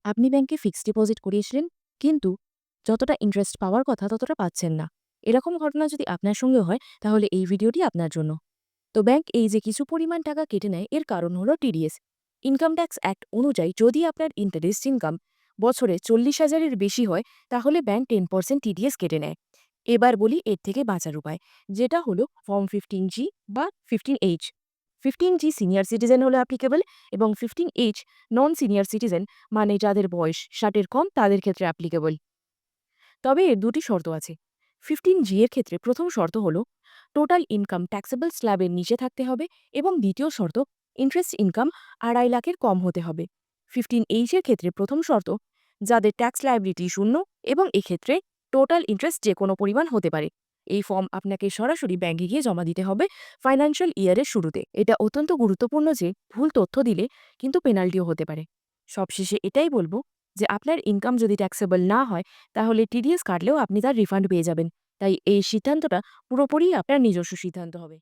আপনি ব্যাংকে fixed deposit করিয়েছিলেন, কিন্তু যতটা ইন্টারেস্ট পাওয়ার কথা ততটা পাচ্ছেন না। এরকম ঘটনা যদি আপনার সঙ্গে হয়, তাহলে এই ভিডিওটি আপনার জন্য। তো ব্যাংক এই যে কিছু পরিমাণ টাকা কেটে নেয়, এর কারণ হলো টিডিএস। ইনকাম ট্যাক্স অ্যাক্ট অনুযায়ী যদি আপনার ইন্টারেস্ট ইনকাম বছরে 40,000-এর বেশি হয়, তাহলে ব্যাংক 10% টিডিএস কেটে নেয়। এবার বলি এর থেকে বাঁচার উপায়, যেটা হলো ফর্ম 15G বা 15H। 15G সিনিয়র সিটিজেন হলে অ্যাপ্লিকেবল, এবং 15H নন সিনিয়র সিটিজেন, মানে যাদের বয়স 60-এর কম, তাদের ক্ষেত্রে অ্যাপ্লিকেবল। তবে এর দুটি শর্ত আছে। 15G এর ক্ষেত্রে প্রথম শর্ত হলো টোটাল ইনকাম ট্যাক্সেবল স্ল্যাবের নিচে থাকতে হবে, এবং দ্বিতীয় শর্ত ইন্টারেস্ট ইনকাম 2.5 লাখের কম হতে হবে। 15H এর ক্ষেত্রে প্রথম শর্ত যাদের ট্যাক্স লায়াবিলিটি শূন্য, এবং এক্ষেত্রে টোটাল ইন্টারেস্ট যে কোনো পরিমাণ হতে পারে। এই ফর্ম আপনাকে সরাসরি ব্যাংকে গিয়ে জমা দিতে হবে ফাইন্যান্সিয়াল ইয়ারের শুরুতে। এটা অত্যন্ত গুরুত্বপূর্ণ যে ভুল তথ্য দিলে কিন্তু পেনাল্টিও হতে পারে। সবশেষে এটাই বলবো যে আপনার ইনকাম যদি ট্যাক্সেবল না হয়, তাহলে টিডিএস কাটলেও আপনি তার রিফান্ড পেয়ে যাবেন। তাই এই সিদ্ধান্তটা পুরোপুরি আপনার নিজস্ব সিদ্ধান্ত হবে।